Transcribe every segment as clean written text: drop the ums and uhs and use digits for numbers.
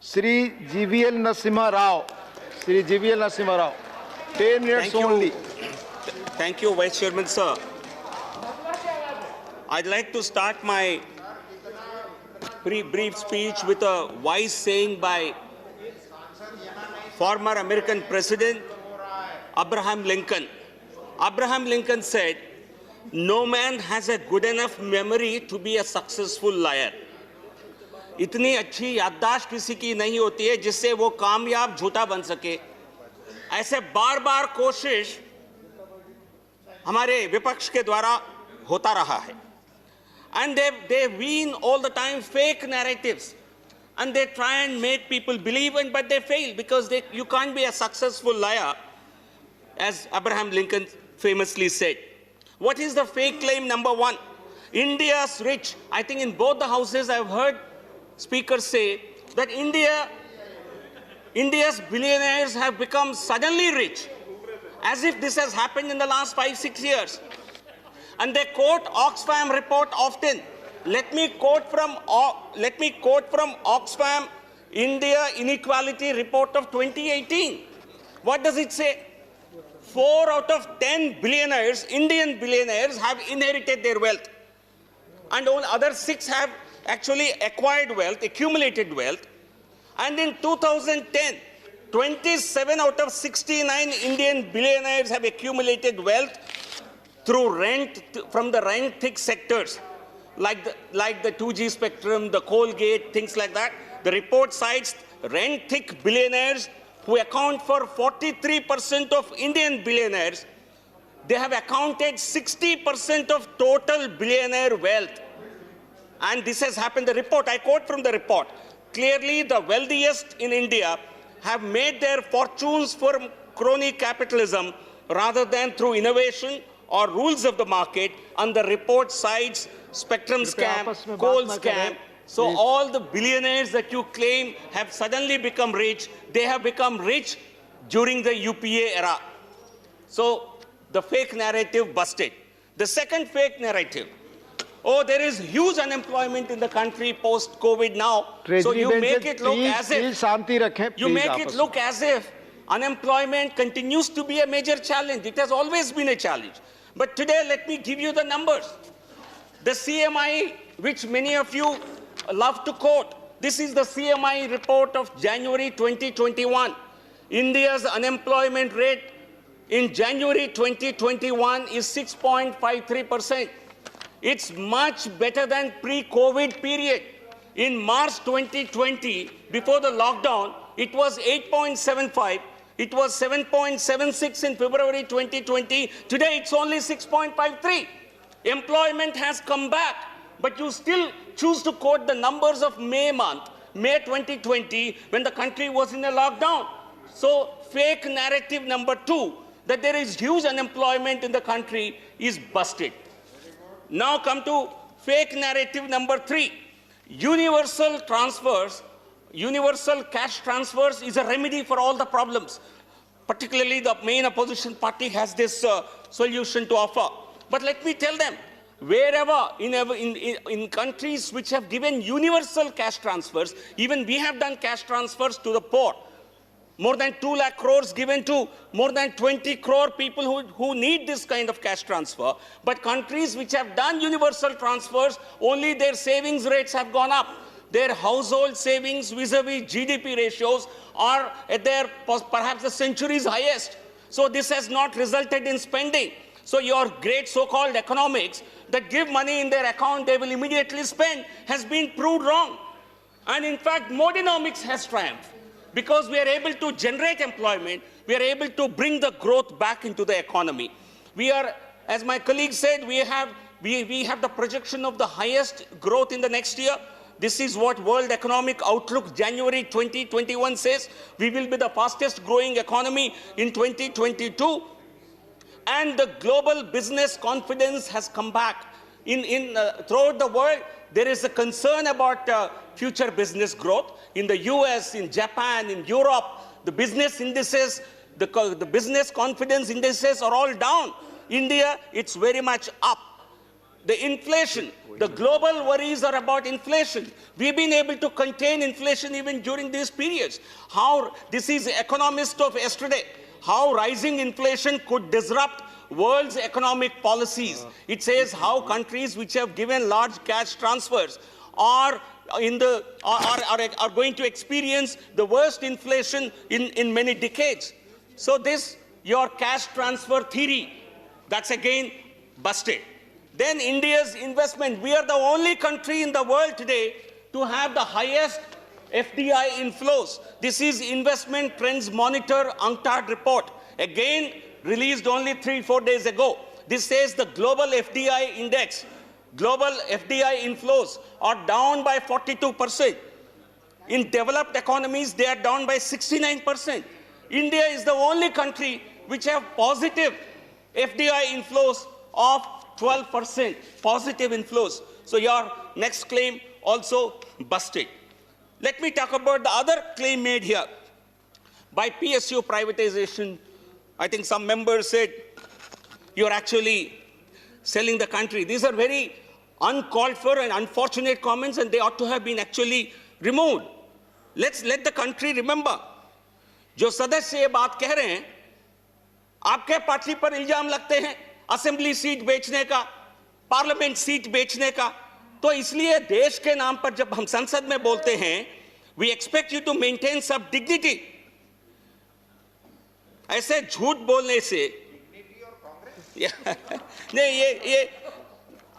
Sri GVL Narasimha Rao. Sri GVL Narasimha Rao. 10 minutes only. Thank you, Vice Chairman, sir. I'd like to start my brief speech with a wise saying by former American President Abraham Lincoln. Abraham Lincoln said, "No man has a good enough memory to be a successful liar." इतनी अच्छी याददाश्त किसी की नहीं होती है जिससे वो कामयाब झूठा बन सके। ऐसे बार बार कोशिश हमारे विपक्ष के द्वारा होता रहा है। And they wean all the time fake narratives, and they try and make people believe in, but they fail because you can't be a successful liar, as Abraham Lincoln famously said. What is the fake claim number one? India's rich. I think in both the houses I've heard speakers say that India's billionaires have become suddenly rich, as if this has happened in the last 5-6 years. And they quote Oxfam report often. Let me quote from Oxfam India Inequality Report of 2018. What does it say? 4 out of 10 billionaires, Indian billionaires, have inherited their wealth. And all other 6 have actually acquired wealth, accumulated wealth. And in 2010, 27 out of 69 Indian billionaires have accumulated wealth through from the rent-thick sectors, like the 2G spectrum, the coal gate, things like that. The report cites rent-thick billionaires who account for 43% of Indian billionaires. They have accounted 60% of total billionaire wealth. And this has happened, the report, I quote from the report, clearly the wealthiest in India have made their fortunes from crony capitalism rather than through innovation or rules of the market, and the report cites spectrum scam, coal scam. So all the billionaires that you claim have suddenly become rich, they have become rich during the UPA era. So the fake narrative busted. The second fake narrative, oh, there is huge unemployment in the country post-COVID now. So you make it look as if unemployment continues to be a major challenge. It has always been a challenge. But today, let me give you the numbers. The CMI, which many of you love to quote, this is the CMI report of January 2021. India's unemployment rate in January 2021 is 6.53%. It's much better than pre-COVID period. In March 2020, before the lockdown, it was 8.75. It was 7.76 in February 2020. Today, it's only 6.53. Employment has come back, but you still choose to quote the numbers of May 2020, when the country was in a lockdown. So fake narrative number 2, that there is huge unemployment in the country, is busted. Now come to fake narrative number 3. Universal transfers, universal cash transfers is a remedy for all the problems. Particularly the main opposition party has this solution to offer. But let me tell them, wherever in countries which have given universal cash transfers, even we have done cash transfers to the poor. More than 2 lakh crores given to more than 20 crore people who need this kind of cash transfer. But countries which have done universal transfers, only their savings rates have gone up. Their household savings vis-a-vis GDP ratios are at their perhaps the century's highest. So this has not resulted in spending. So your great so-called economics that give money in their account, they will immediately spend, has been proved wrong. And in fact, Modinomics has triumphed. Because we are able to generate employment, we are able to bring the growth back into the economy. We are, as my colleague said, we have the projection of the highest growth in the next year. This is what World Economic Outlook January 2021 says. We will be the fastest growing economy in 2022. And the global business confidence has come back. Throughout the world, there is a concern about future business growth. In the US, in Japan, in Europe, the business indices, the business confidence indices are all down. India, it's very much up. The inflation, the global worries are about inflation. We've been able to contain inflation even during these periods. How, this is Economist of yesterday, how rising inflation could disrupt world's economic policies. It says how countries which have given large cash transfers are going to experience the worst inflation in many decades. So this, your cash transfer theory, that's again busted. Then India's investment. We are the only country in the world today to have the highest FDI inflows. This is Investment Trends Monitor UNCTAD report, again released only 3-4 days ago. This says the global FDI index, global FDI inflows are down by 42%. In developed economies, they are down by 69%. India is the only country which have positive FDI inflows of 12%, positive inflows. So your next claim also busted. Let me talk about the other claim made here. By PSU privatization, I think some members said, you're actually selling the country. These are very uncalled for and unfortunate comments, and they ought to have been actually removed. Let's let the country remember. जो सदस्य ये बात कह रहे हैं, आपके party पर इल्जाम लगते हैं असेंबली सीट बेचने का, पार्लियामेंट सीट बेचने का, तो इसलिए देश के नाम पर जब हम संसद में बोलते हैं, we expect you to maintain some dignity. ऐसे झूठ बोलने से नहीं, ये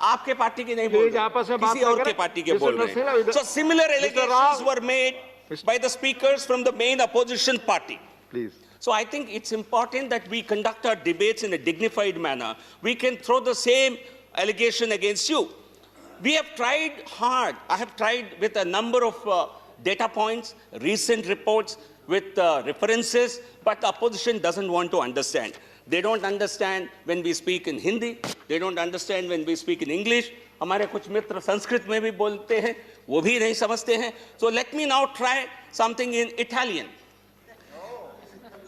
आपके पार्टी की नहीं बोल रहे, किसी और के पार्टी के बोल रहे हैं. So similar allegations were made by the speakers from the main opposition party. Please. So I think it's important that we conduct our debates in a dignified manner. We can throw the same allegation against you. We have tried hard. I have tried with a number of data points, recent reports, with references, but the opposition doesn't want to understand. They don't understand when we speak in Hindi. They don't understand when we speak in English. हमारे कुछ मित्र संस्कृत में भी बोलते हैं, वो भी नहीं समझते हैं. So let me now try something in Italian.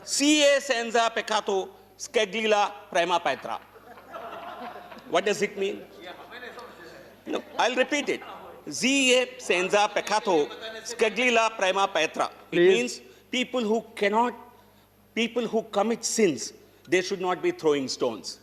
CA senza peccato scaglila prima patra. What does it mean? No, I'll repeat it. CA senza peccato scaglila prima patra. It means people who commit sins, they should not be throwing stones.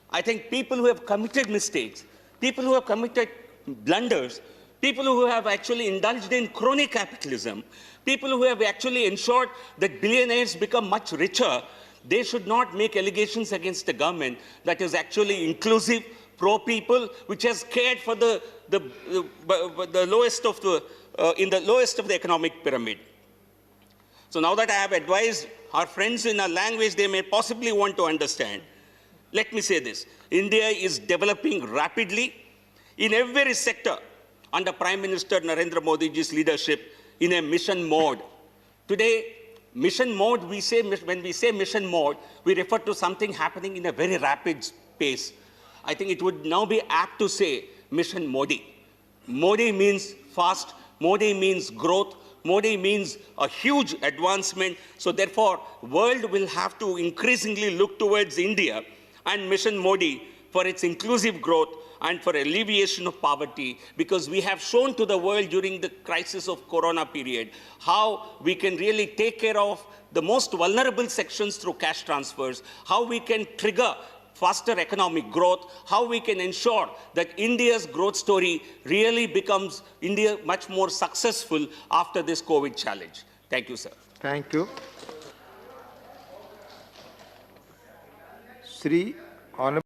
I think people who have committed mistakes, people who have committed blunders, people who have actually indulged in crony capitalism, people who have actually ensured that billionaires become much richer, they should not make allegations against the government that is actually inclusive, pro-people, which has cared for the lowest of the, in the lowest of the economic pyramid. So now that I have advised our friends in a language they may possibly want to understand, let me say this. India is developing rapidly in every sector under Prime Minister Narendra Modi's leadership in a mission mode. Today, mission mode, when we say mission mode, we refer to something happening in a very rapid pace. I think it would now be apt to say mission Modi. Modi means fast, Modi means growth, Modi means a huge advancement. So therefore, world will have to increasingly look towards India and mission Modi for its inclusive growth and for alleviation of poverty, because we have shown to the world during the crisis of Corona period how we can really take care of the most vulnerable sections through cash transfers, how we can trigger faster economic growth, how we can ensure that India's growth story really becomes India much more successful after this COVID challenge. Thank you, sir. Thank you. Shri Honorable